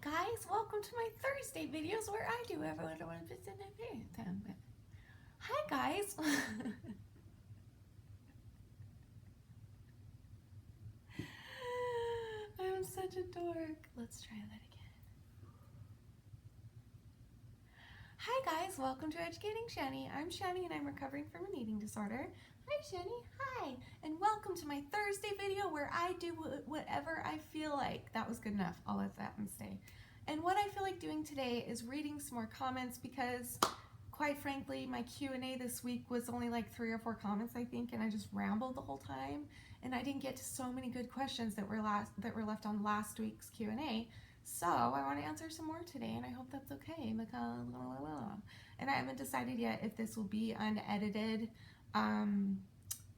guys, welcome to my Thursday videos where I do everyone Hi guys. I'm such a dork. Let's try that again. Hi guys, welcome to Educating Shanny. I'm Shanny and I'm recovering from an eating disorder. Hi Shanny, hi, and welcome to my Thursday video where I do whatever I feel like. That was good enough, I'll let that one stay. And what I feel like doing today is reading some more comments because quite frankly, my Q&A this week was only like 3 or 4 comments, I think, and I just rambled the whole time, and I didn't get to so many good questions that were left on last week's Q&A. So I want to answer some more today, and I hope that's okay. And I haven't decided yet if this will be unedited,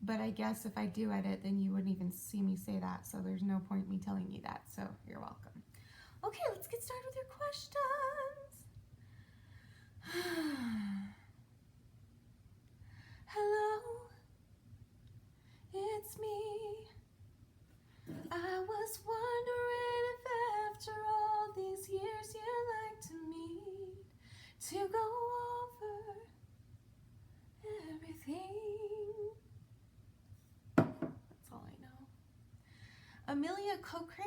but I guess if I do edit, then you wouldn't even see me say that, so there's no point me telling you that, so you're welcome. Okay, let's get started with your questions. Hello, it's me. I was wondering if after all these years you'd like to meet to go over everything. That's all I know. Amelia Cochrane?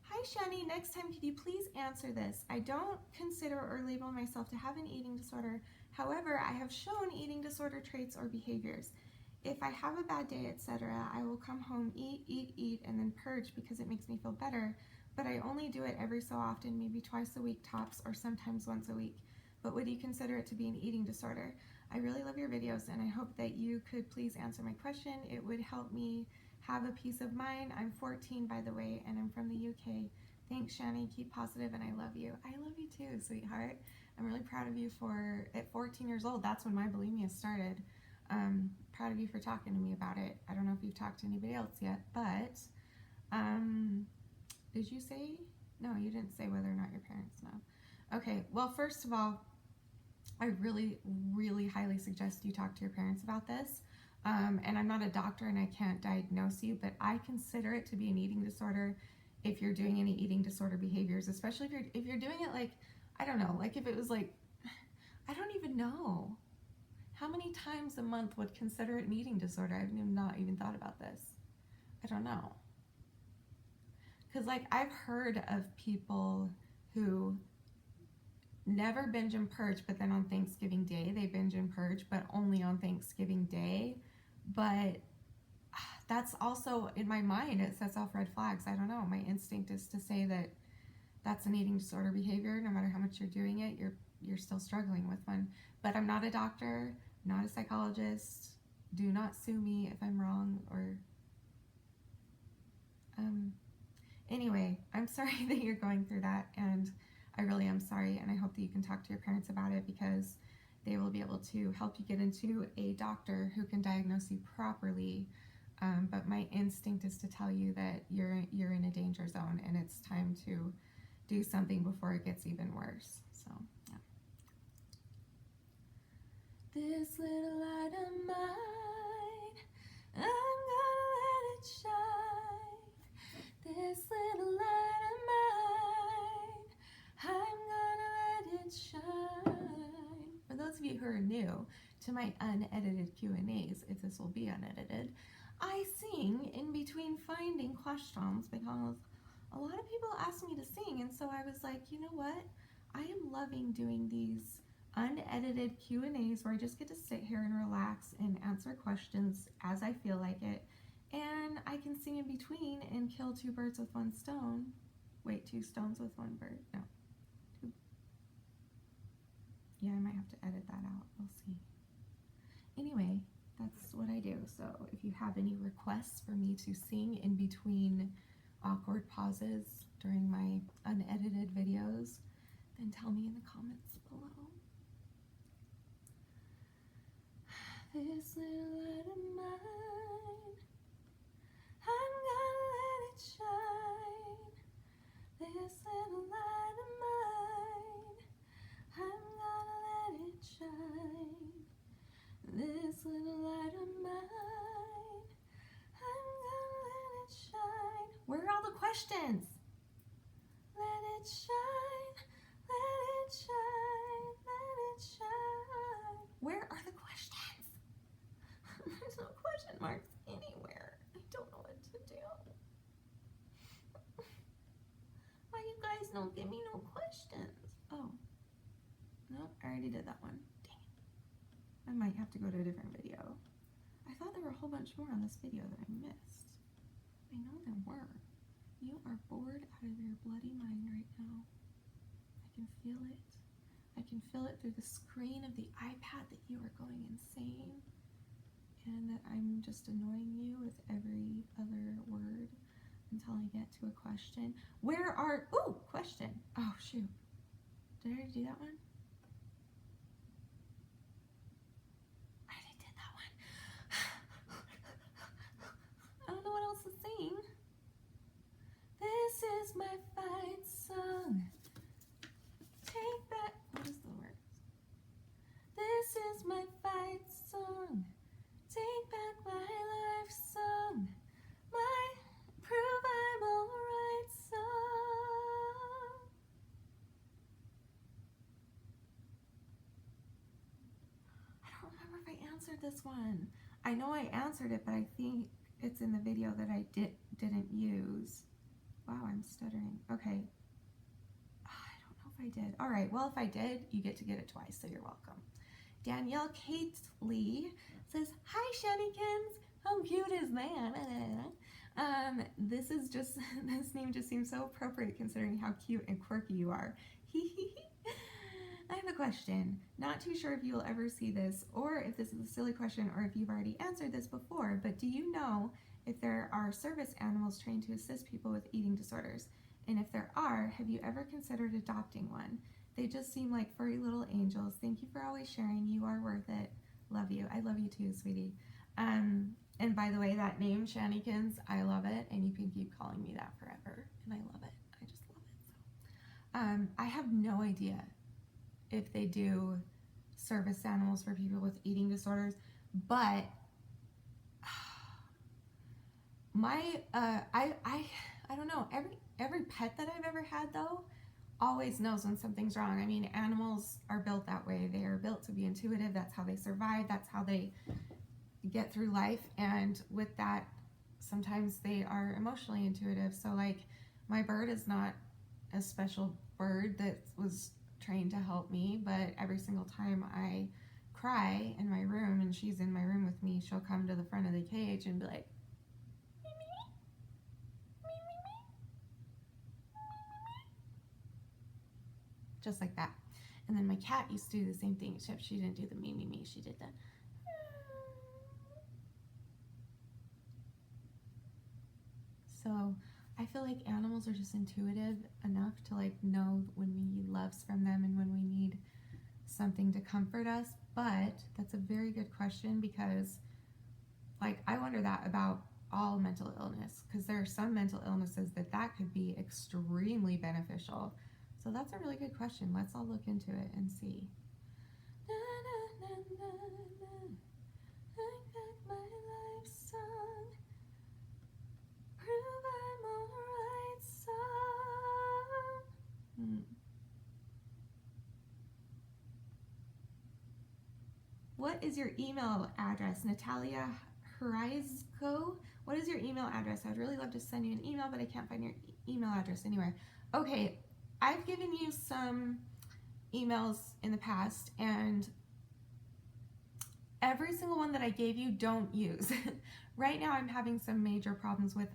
Hi Shanny, next time could you please answer this? I don't consider or label myself to have an eating disorder. However, I have shown eating disorder traits or behaviors. If I have a bad day, etc., I will come home, eat, and then purge because it makes me feel better, but I only do it every so often, maybe twice a week tops, or sometimes once a week. But would you consider it to be an eating disorder? I really love your videos, and I hope that you could please answer my question. It would help me have a peace of mind. I'm 14, by the way, and I'm from the UK. Thanks, Shanny. Keep positive, and I love you. I love you too, sweetheart. I'm really proud of you for, at 14 years old, that's when my bulimia started. Proud of you for talking to me about it. I don't know if you've talked to anybody else yet, but did you say? No, you didn't say whether or not your parents know. Okay, well, first of all, I really, really highly suggest you talk to your parents about this. And I'm not a doctor and I can't diagnose you, but I consider it to be an eating disorder if you're doing any eating disorder behaviors, especially if you're doing it like, I don't know, like if it was like, I don't even know. How many times a month would consider it an eating disorder? I've not even thought about this. I don't know. Because like I've heard of people who never binge and purge, but then on Thanksgiving Day they binge and purge, but only on Thanksgiving Day. But that's also, in my mind, it sets off red flags. I don't know. My instinct is to say that that's an eating disorder behavior. No matter how much you're doing it, you're still struggling with one. But I'm not a doctor, not a psychologist. Do not sue me if I'm wrong or... Anyway, I'm sorry that you're going through that, and I really am sorry, and I hope that you can talk to your parents about it because they will be able to help you get into a doctor who can diagnose you properly. But my instinct is to tell you that you're in a danger zone and it's time to do something before it gets even worse. So, yeah. This little light of mine, I'm gonna let it shine. This little light of mine, I'm gonna let it shine. For those of you who are new to my unedited Q&As, if this will be unedited, I sing in between finding questions because a lot of people ask me to sing, and so I was like, you know what? I am loving doing these unedited Q&As where I just get to sit here and relax and answer questions as I feel like it, and I can sing in between and kill 2 birds with 1 stone. Wait, 2 stones with 1 bird? No. 2. Yeah, I might have to edit that out. We'll see. Anyway, that's what I do. So if you have any requests for me to sing in between awkward pauses during my unedited videos, then tell me in the comments below. This little light of mine, I'm gonna let it shine. This little light of mine, I'm gonna let it shine. This little light of mine, I'm gonna let it shine. Where are all the questions? Let it it shine, let it shine, let it shine. Where are the questions? There's no question marks anywhere. I don't know what to do. Why you guys don't give me no questions? Oh, no, I already did that one. Dang it. I might have to go to a different video. I thought there were a whole bunch more on this video that I missed. I know there were. You are bored out of your bloody mind right now. I can feel it. I can feel it through the screen of the iPad that you are going insane, and that I'm just annoying you with every other word until I get to a question. Where are, ooh, question. Oh, shoot. Did I already do that one? I already did that one. I don't know what else to sing. This is my fight song. Take back, what is the words? This is my fight song. Take back my life song. My prove I'm alright song. I don't remember if I answered this one. I know I answered it, but I think it's in the video that I didn't use. Wow, I'm stuttering. Okay. I don't know if I did. All right, well, if I did, you get to get it twice, so you're welcome. Danielle Kate Lee says, hi, Shannykins. How cute is that? This is just, this name just seems so appropriate considering how cute and quirky you are. I have a question. Not too sure if you will ever see this, or if this is a silly question, or if you've already answered this before, but do you know if there are service animals trained to assist people with eating disorders? And if there are, have you ever considered adopting one? They just seem like furry little angels. Thank you for always sharing. You are worth it. Love you. I love you too, sweetie. And by the way, that name, Shannykins, I love it, and you can keep calling me that forever. And I love it. I just love it. So, I have no idea if they do service animals for people with eating disorders, but my I don't know, every pet that I've ever had though always knows when something's wrong. I mean, animals are built that way. They are built to be intuitive. That's how they survive. That's how they get through life. And with that, sometimes they are emotionally intuitive. So like my bird is not a special bird that was trained to help me, but every single time I cry in my room and she's in my room with me, she'll come to the front of the cage and be like, just like that. And then my cat used to do the same thing, except she didn't do the me, she did the. So I feel like animals are just intuitive enough to like know when we need loves from them and when we need something to comfort us. But that's a very good question, because like I wonder that about all mental illness, because there are some mental illnesses that could be extremely beneficial. So that's a really good question. Let's all look into it and see. My life song. Prove I'm alright song. What is your email address? Natalia Horizco. What is your email address? I'd really love to send you an email, but I can't find your email address anywhere. Okay, I've given you some emails in the past, and every single one that I gave you, don't use. Right now I'm having some major problems with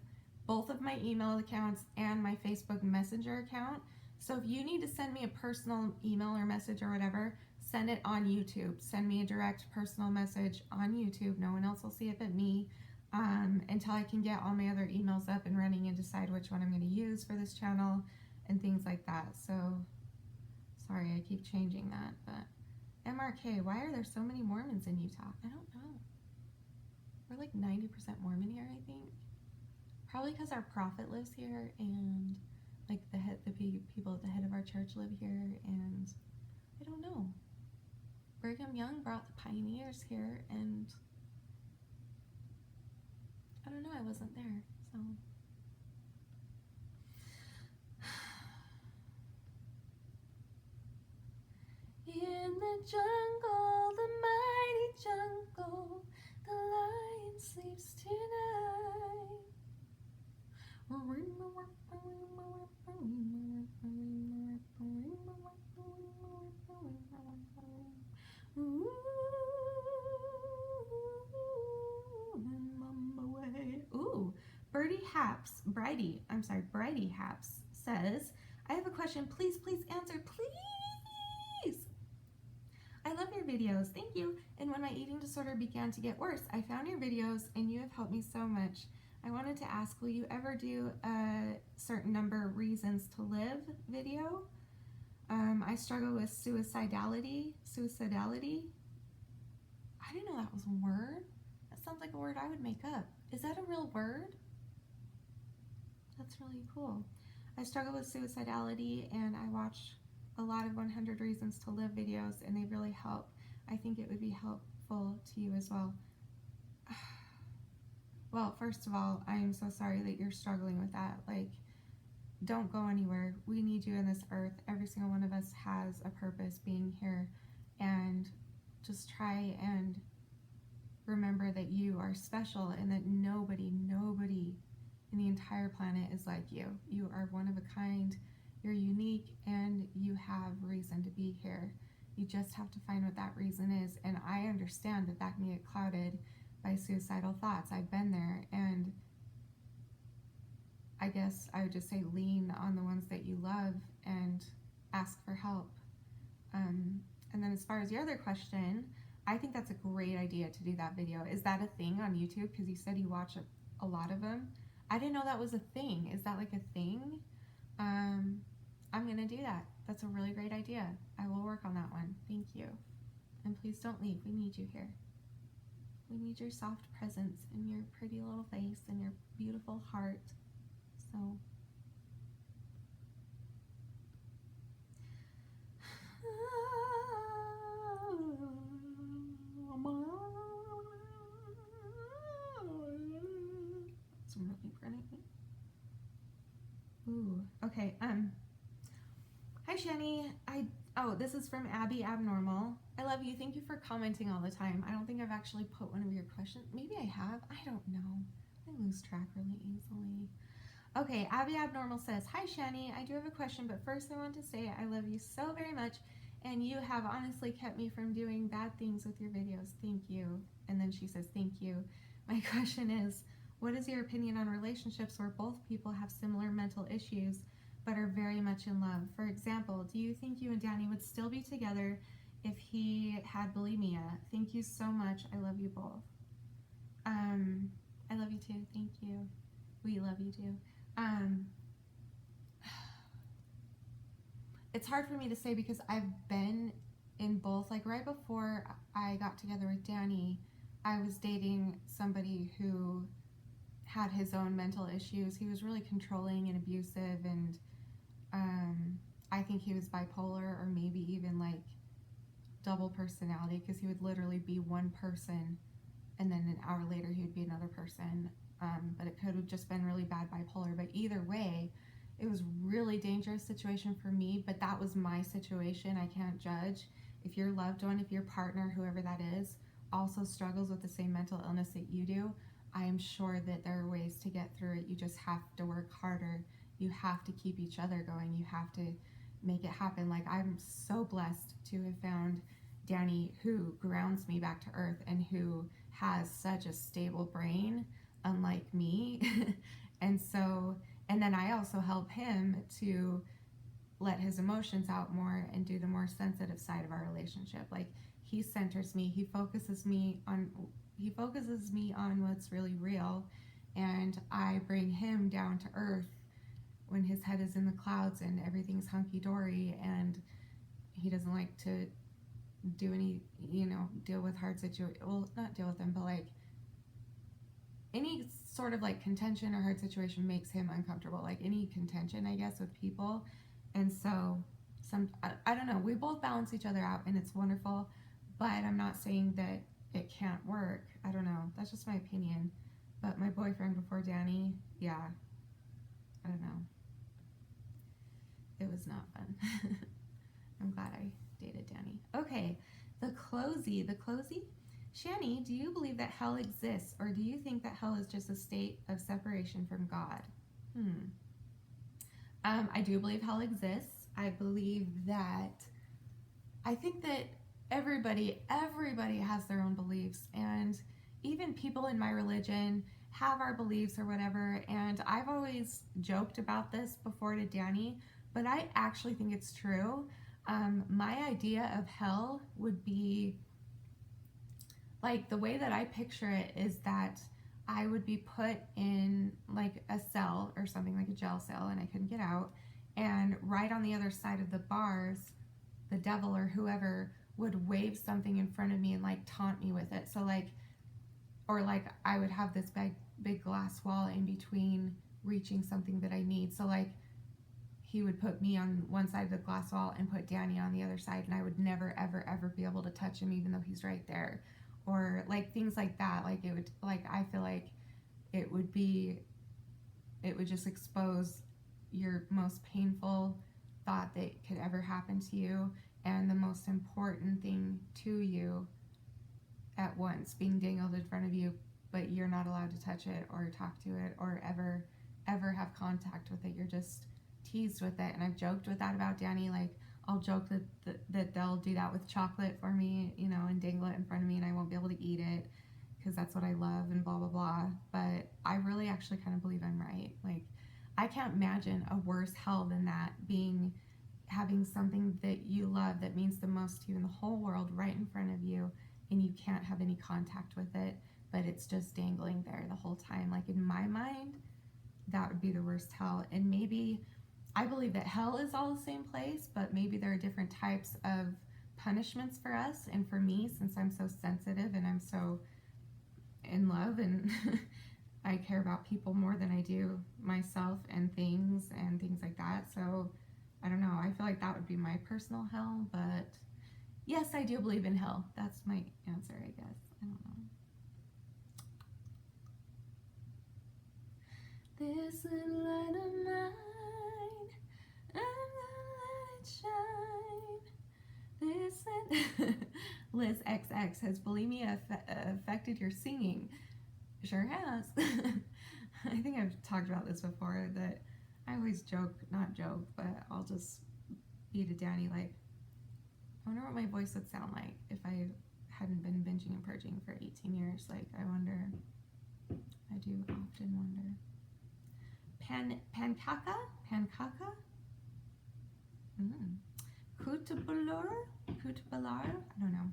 both of my email accounts and my Facebook Messenger account. So if you need to send me a personal email or message or whatever, send it on YouTube. Send me a direct personal message on YouTube. No one else will see it but me, until I can get all my other emails up and running and decide which one I'm going to use for this channel and things like that. So sorry, I keep changing that. But MRK, why are there so many Mormons in Utah? I don't know. We're like 90% Mormon here, I think. Probably because our prophet lives here, and like the people at the head of our church live here, and I don't know. Brigham Young brought the pioneers here, and I don't know, I wasn't there, so. the jungle, the mighty jungle, the lion sleeps tonight. Ooh, Bridie Haps says, I have a question. Please answer. Please. I love your videos. Thank you. And when my eating disorder began to get worse, I found your videos and you have helped me so much. I wanted to ask, will you ever do a certain number of reasons to live video? I struggle with suicidality. I didn't know that was a word. That sounds like a word I would make up. Is that a real word? That's really cool. I struggle with suicidality and I watch a lot of 100 Reasons to Live videos and they really help. I think it would be helpful to you as well. Well, first of all, I am so sorry that you're struggling with that. Like, don't go anywhere. We need you in this earth. Every single one of us has a purpose being here, and just try and remember that you are special and that nobody in the entire planet is like you. You are one of a kind, you're unique, and you have reason to be here. You just have to find what that reason is, and I understand that that can get clouded by suicidal thoughts. I've been there, and I guess I would just say lean on the ones that you love and ask for help. And then as far as your other question, I think that's a great idea to do that video. Is that a thing on YouTube? Because you said you watch a lot of them. I didn't know that was a thing. Is that like a thing? I'm gonna do that. That's a really great idea. I will work on that one. Thank you. And please don't leave. We need you here. We need your soft presence and your pretty little face and your beautiful heart. So it's really pretty. Ooh, okay. Hi Shanny. This is from Abby Abnormal. I love you. Thank you for commenting all the time. I don't think I've actually put one of your questions. Maybe I have. I don't know. I lose track really easily. Okay, Abby Abnormal says, hi Shanny, I do have a question, but first I want to say I love you so very much, and you have honestly kept me from doing bad things with your videos. Thank you. And then she says, thank you. My question is, what is your opinion on relationships where both people have similar mental issues but are very much in love? For example, do you think you and Danny would still be together if he had bulimia? Thank you so much. I love you both. I love you too. Thank you. We love you too. It's hard for me to say because I've been in both. Like right before I got together with Danny, I was dating somebody who had his own mental issues. He was really controlling and abusive, and I think he was bipolar or maybe even like double personality, because he would literally be one person and then an hour later he would be another person. But it could have just been really bad bipolar. But either way, it was really dangerous situation for me, but that was my situation. I can't judge. If your loved one, if your partner, whoever that is, also struggles with the same mental illness that you do, I am sure that there are ways to get through it. You just have to work harder. You have to keep each other going. You have to make it happen. Like, I'm so blessed to have found Danny, who grounds me back to earth and who has such a stable brain, unlike me. And then I also help him to let his emotions out more and do the more sensitive side of our relationship. Like, he centers me, he focuses me on what's really real, and I bring him down to earth when his head is in the clouds and everything's hunky-dory, and he doesn't like to do any, deal with hard situations. Well, not deal with them, but like any sort of like contention or hard situation makes him uncomfortable. Like any contention, I guess, with people. And so I don't know, we both balance each other out and it's wonderful, but I'm not saying that it can't work. I don't know. That's just my opinion. But my boyfriend before Danny, yeah, I don't know. It was not fun. I'm glad I dated Danny. Okay, the closey. Shanny, do you believe that hell exists, or do you think that hell is just a state of separation from God? I do believe hell exists. I think that everybody has their own beliefs, and even people in my religion have our beliefs or whatever. And I've always joked about this before to Danny, but I actually think it's true. My idea of hell would be like, the way that I picture it is that I would be put in like a cell or something, like a jail cell, and I couldn't get out. And right on the other side of the bars, the devil or whoever would wave something in front of me and like taunt me with it. So like, or like I would have this big glass wall in between reaching something that I need. So like he would put me on one side of the glass wall and put Danny on the other side, and I would never ever be able to touch him even though he's right there. Or like things like that. Like it would, like, I feel like it would just expose your most painful thought that could ever happen to you, and the most important thing to you at once being dangled in front of you, but you're not allowed to touch it or talk to it or ever have contact with it. You're just teased with it. And I've joked with that about Danny. Like, I'll joke that they'll do that with chocolate for me, you know, and dangle it in front of me, and I won't be able to eat it because that's what I love and blah blah blah. But I really actually kind of believe I'm right. Like, I can't imagine a worse hell than that, having something that you love that means the most to you in the whole world right in front of you, and you can't have any contact with it, but it's just dangling there the whole time. Like, in my mind, that would be the worst hell. And maybe I believe that hell is all the same place, but maybe there are different types of punishments for us. And for me, since I'm so sensitive and I'm so in love and I care about people more than I do myself and things like that. So I don't know. I feel like that would be my personal hell, but yes, I do believe in hell. That's my answer, I guess. I don't know. This little light of mine, I'm gonna let it shine. This Liz XX has bulimia affected your singing? Sure has. I think I've talked about this before, that I always not joke, but I'll just be to Danny like, I wonder what my voice would sound like if I hadn't been binging and purging for 18 years. Like, I do often wonder. Pankaka? Kutbalar? I don't know.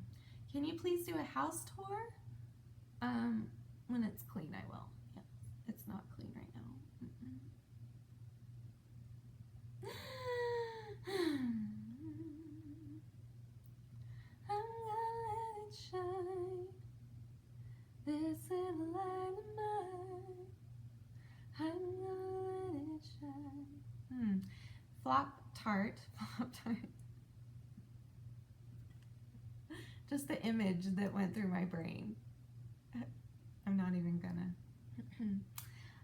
Can you please do a house tour? When it's clean, I will. Yeah, it's not clean right now. I'm gonna let it shine. This little light of mine, I'm gonna let it shine. Flop tart. Just the image that went through my brain. I'm not even gonna.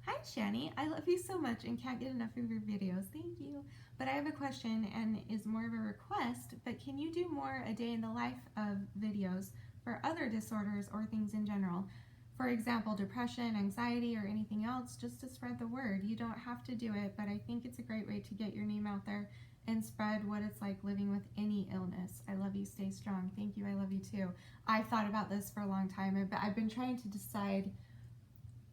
Hi, Shanny. I love you so much and can't get enough of your videos. Thank you. But I have a question, and is more of a request, but can you do more a day in the life of videos for other disorders or things in general? For example, depression, anxiety, or anything else, just to spread the word. You don't have to do it, but I think it's a great way to get your name out there and spread what it's like living with any illness. I love you. Stay strong. Thank you. I love you too. I've thought about this for a long time. I've been trying to decide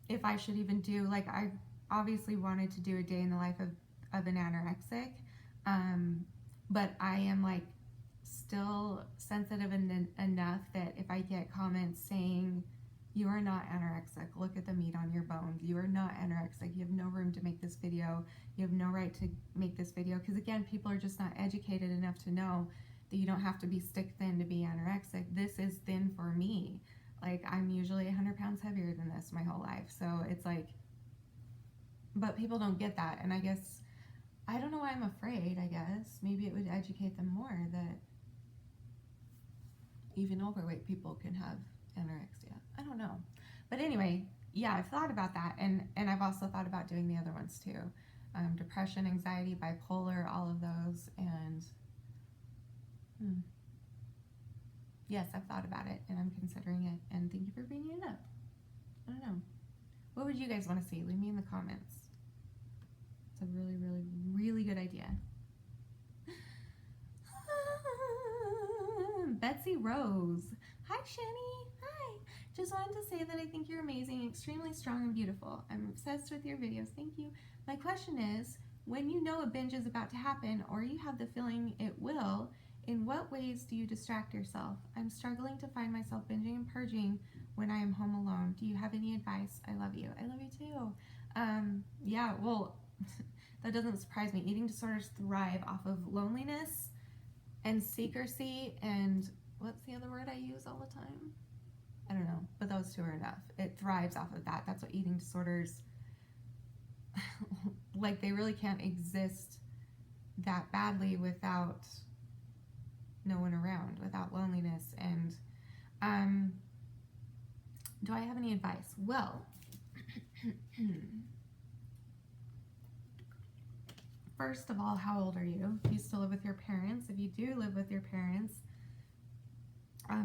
if I should even do, like, I obviously wanted to do a day in the life of an anorexic, but I am like still sensitive enough that if I get comments saying, you are not anorexic, look at the meat on your bones, you are not anorexic, you have no room to make this video, you have no right to make this video, because again, people are just not educated enough to know that you don't have to be stick thin to be anorexic. This is thin for me. Like, I'm usually 100 pounds heavier than this my whole life. So it's like, but people don't get that. And I guess, I don't know why I'm afraid, I guess. Maybe it would educate them more that even overweight people can have anorexia. I don't know. But anyway, yeah, I've thought about that. And I've also thought about doing the other ones too. Depression, anxiety, bipolar, all of those. And Yes, I've thought about it and I'm considering it, and thank you for bringing it up. I don't know. What would you guys want to see? Leave me in the comments. It's a really, really, really good idea. Betsy Rose. Hi, Shanny. Hi. Just wanted to say that I think you're amazing, extremely strong and beautiful. I'm obsessed with your videos. Thank you. My question is, when you know a binge is about to happen or you have the feeling it will, in what ways do you distract yourself? I'm struggling to find myself binging and purging when I am home alone. Do you have any advice? I love you. I love you too. Yeah, well, that doesn't surprise me. Eating disorders thrive off of loneliness and secrecy, and what's the other word I use all the time? I don't know, but those two are enough. It thrives off of that. That's what eating disorders, like, they really can't exist that badly without no one around, without loneliness. And do I have any advice? Well, first of all, how old are you? Do you still live with your parents? If you do live with your parents,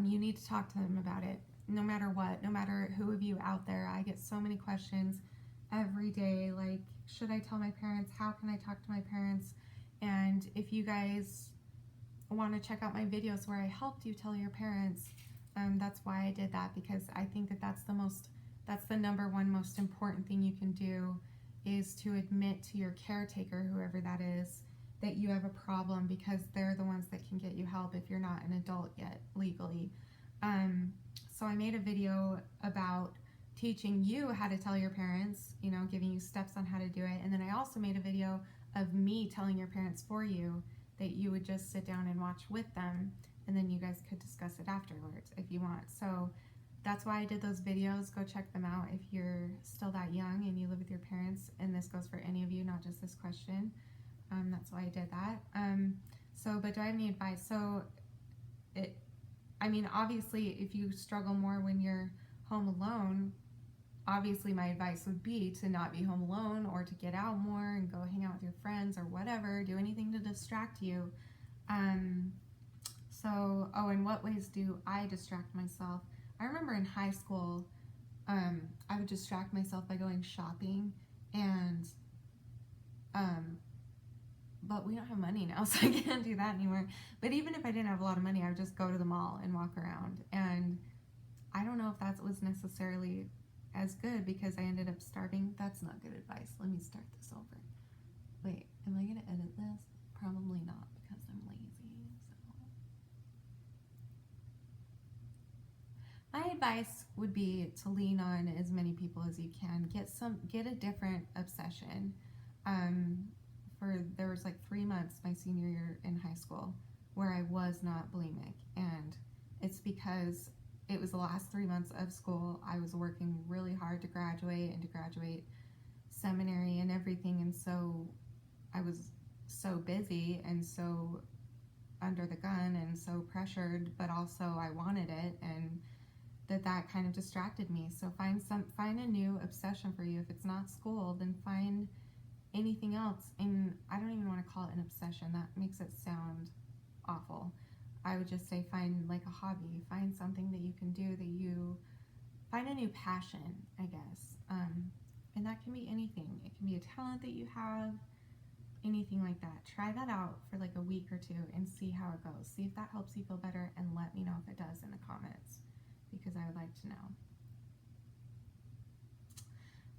you need to talk to them about it. No matter what, no matter who of you out there, I get so many questions every day, like, should I tell my parents? How can I talk to my parents? And if you guys want to check out my videos where I helped you tell your parents, that's why I did that, because I think that that's the number one most important thing you can do, is to admit to your caretaker, whoever that is, that you have a problem, because they're the ones that can get you help if you're not an adult yet legally. So I made a video about teaching you how to tell your parents, you know, giving you steps on how to do it. And then I also made a video of me telling your parents for you, that you would just sit down and watch with them, and then you guys could discuss it afterwards if you want. So that's why I did those videos. Go check them out if you're still that young and you live with your parents, and this goes for any of you, not just this question. That's why I did that. But do I have any advice? So obviously, if you struggle more when you're home alone, obviously my advice would be to not be home alone, or to get out more and go hang out with your friends or whatever, do anything to distract you. In what ways do I distract myself? I remember in high school, I would distract myself by going shopping, and but we don't have money now, so I can't do that anymore. But even if I didn't have a lot of money, I would just go to the mall and walk around, and I don't know if that was necessarily as good, because I ended up starving. That's not good advice. Let me start this over. Wait, am I going to edit this? Probably not, because I'm lazy. So my advice would be to lean on as many people as you can. Get a different obsession. There was like 3 months my senior year in high school where I was not bulimic, and it's because it was the last 3 months of school. I was working really hard to graduate and to graduate seminary and everything, and so I was so busy and so under the gun and so pressured, but also I wanted it, and that kind of distracted me. So find a new obsession for you. If it's not school, then find anything else. And I don't even want to call it an obsession. That makes it sound awful. I would just say find like a hobby. Find something that you can do, find a new passion, I guess. And that can be anything. It can be a talent that you have, anything like that. Try that out for like a week or two and see how it goes. See if that helps you feel better, and let me know if it does in the comments, because I would like to know.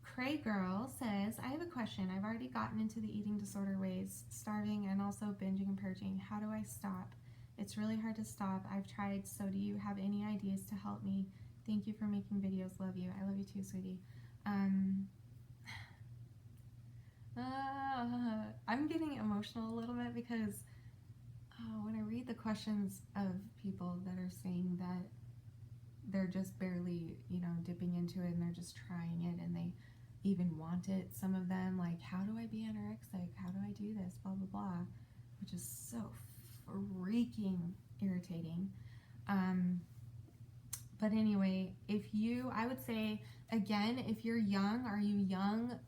Cray Girl says, I have a question. I've already gotten into the eating disorder ways, starving and also binging and purging. How do I stop? It's really hard to stop. I've tried, so do you have any ideas to help me? Thank you for making videos. Love you. I love you too, sweetie. I'm getting emotional a little bit, because when I read the questions of people that are saying that they're just barely, dipping into it, and they're just trying it, and they even want it, some of them, like, how do I be anorexic? How do I do this? Blah, blah, blah, which is so freaking irritating. But anyway, I would say, again, if you're young, are you young?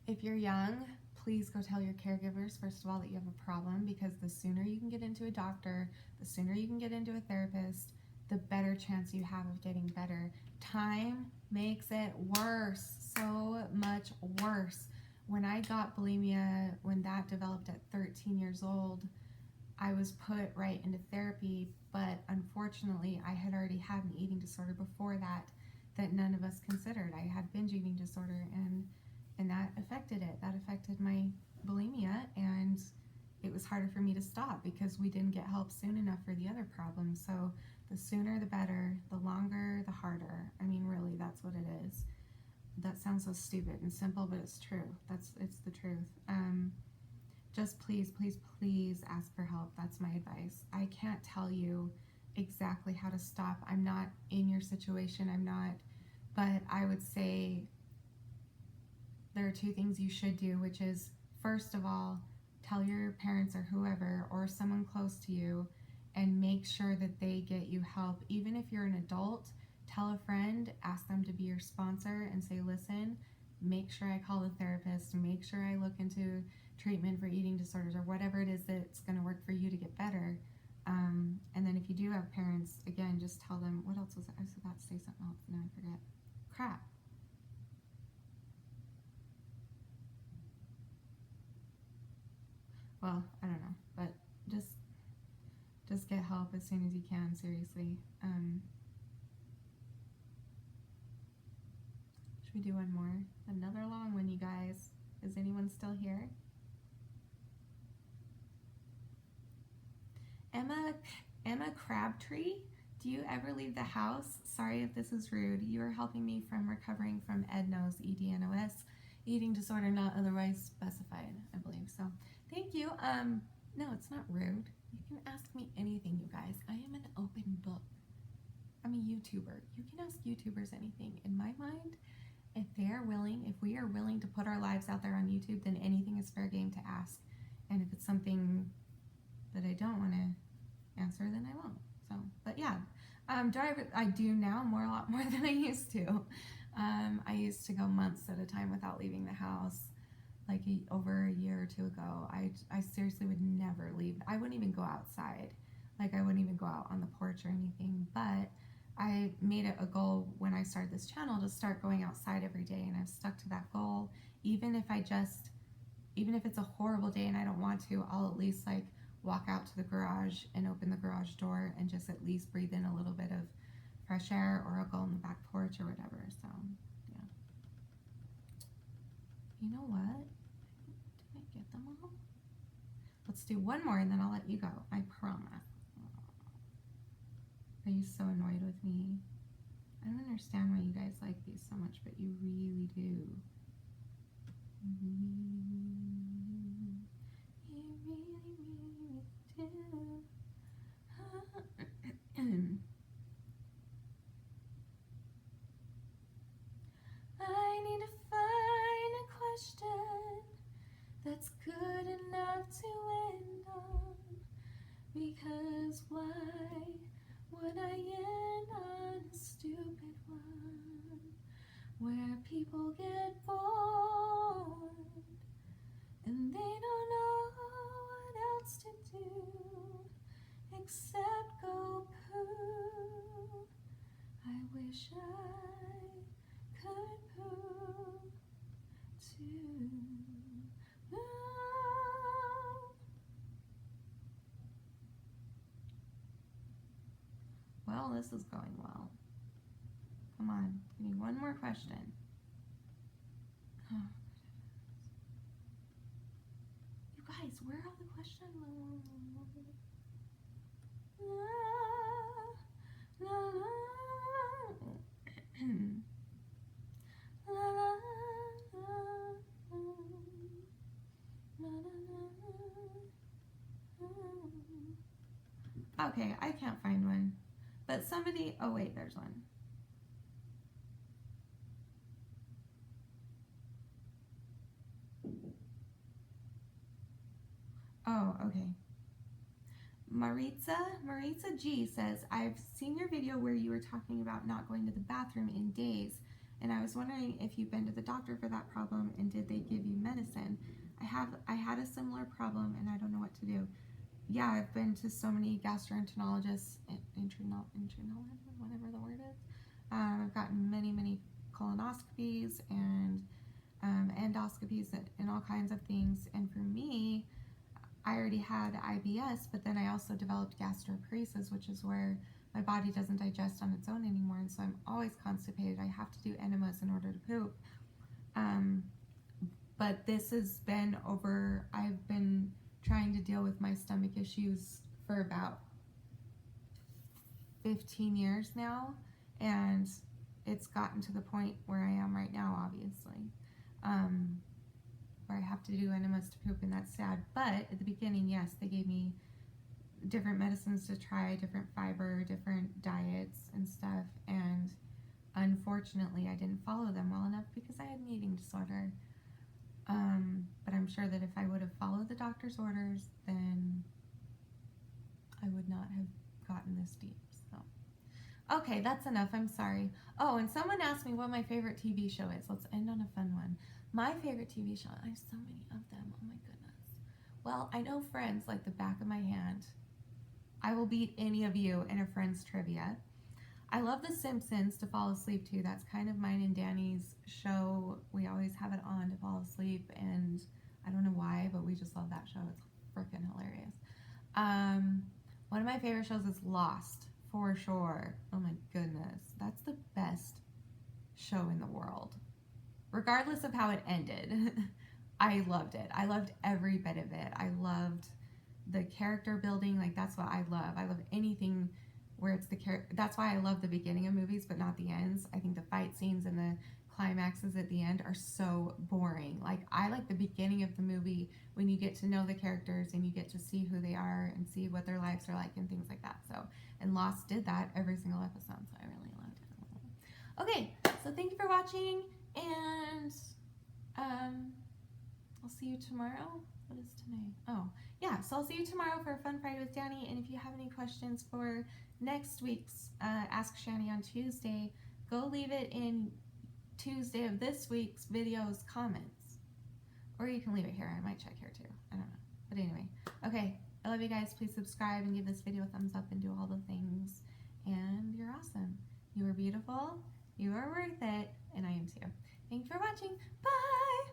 If you're young, please go tell your caregivers, first of all, that you have a problem, because the sooner you can get into a doctor, the sooner you can get into a therapist, the better chance you have of getting better. Time makes it worse, so much worse. When I got bulimia, when that developed at 13 years old, I was put right into therapy, but unfortunately, I had already had an eating disorder before that none of us considered. I had binge eating disorder, and that affected it. That affected my bulimia, and it was harder for me to stop because we didn't get help soon enough for the other problems. So the sooner the better, the longer the harder. I mean, really, that's what it is. That sounds so stupid and simple, but it's true. It's the truth. Just please, please, please ask for help. That's my advice. I can't tell you exactly how to stop. I'm not in your situation. I'm not, but I would say there are two things you should do, which is, first of all, tell your parents or whoever or someone close to you and make sure that they get you help. Even if you're an adult, tell a friend, ask them to be your sponsor and say, listen, make sure I call the therapist, make sure I look into treatment for eating disorders or whatever it is that's going to work for you to get better. And then if you do have parents, again, just tell them, what else was I was about to say something else, now I forget. Crap. Well, I don't know, but just get help as soon as you can, seriously. Should we do one more? Another long one, you guys. Is anyone still here? Emma Crabtree, do you ever leave the house? Sorry if this is rude. You are helping me from recovering from EDNOS, EDNOS, eating disorder not otherwise specified, I believe. So thank you. No, it's not rude. You can ask me anything, you guys. I am an open book. I'm a YouTuber. You can ask YouTubers anything. In my mind, if we are willing to put our lives out there on YouTube, then anything is fair game to ask. And if it's something that I don't want to answer, then I won't. So, but yeah, I do now a lot more than I used to. I used to go months at a time without leaving the house. Like over a year or two ago, I seriously would never leave. I wouldn't even go outside. Like I wouldn't even go out on the porch or anything. But I made it a goal when I started this channel to start going outside every day, and I've stuck to that goal. Even if it's a horrible day and I don't want to, I'll at least like walk out to the garage and open the garage door and just at least breathe in a little bit of fresh air, or I'll go on the back porch or whatever. So yeah. You know what? Did I get them all? Let's do one more and then I'll let you go. I promise. Are you so annoyed with me? I don't understand why you guys like these so much, but you really do. I need to find a question that's good enough to end on, because why would I end on a stupid one where people get bored and they don't know what else to do except go poo? I wish I could poo too. Well, this is going well. Come on, give me one more question. Oh. You guys, where are all the questions? Okay, I can't find one. But somebody, oh wait, there's one. Oh, okay. Maritza G says, I've seen your video where you were talking about not going to the bathroom in days. And I was wondering if you've been to the doctor for that problem and did they give you medicine? I had a similar problem and I don't know what to do. Yeah, I've been to so many gastroenterologists, whatever the word is. I've gotten many colonoscopies and endoscopies and all kinds of things. And for me, I already had IBS, but then I also developed gastroparesis, which is where my body doesn't digest on its own anymore, and so I'm always constipated. I have to do enemas in order to poop. But this has been over, I've been trying to deal with my stomach issues for about 15 years now, and it's gotten to the point where I am right now, obviously, where I have to do enemas to poop, and that's sad. But at the beginning, yes, they gave me different medicines to try, different fiber, different diets and stuff, and unfortunately I didn't follow them well enough because I had an eating disorder. But I'm sure that if I would have followed the doctor's orders, then I would not have gotten this deep. So, okay, that's enough. I'm sorry. Oh, and someone asked me what my favorite TV show is. Let's end on a fun one. My favorite TV show, I have so many of them. Oh my goodness. Well, I know Friends like the back of my hand. I will beat any of you in a Friends trivia. I love The Simpsons to fall asleep to. That's kind of mine and Danny's show. We always have it on to fall asleep, and I don't know why, but we just love that show. It's freaking hilarious. One of my favorite shows is Lost, for sure. Oh my goodness. That's the best show in the world. Regardless of how it ended, I loved it. I loved every bit of it. I loved the character building. Like, that's what I love. I love anything where it's the character. That's why I love the beginning of movies, but not the ends. I think the fight scenes and the climaxes at the end are so boring. Like, I like the beginning of the movie when you get to know the characters and you get to see who they are and see what their lives are like and things like that. So, and Lost did that every single episode, so I really loved it. Okay, so thank you for watching, and I'll see you tomorrow. What is today? Oh, yeah, so I'll see you tomorrow for a fun Friday with Danny, and if you have any questions for next week's Ask Shanny on Tuesday, go leave it in Tuesday of this week's video's comments. Or you can leave it here. I might check here too. I don't know. But anyway, okay, I love you guys. Please subscribe and give this video a thumbs up and do all the things. And you're awesome. You are beautiful. You are worth it. And I am too. Thanks for watching. Bye!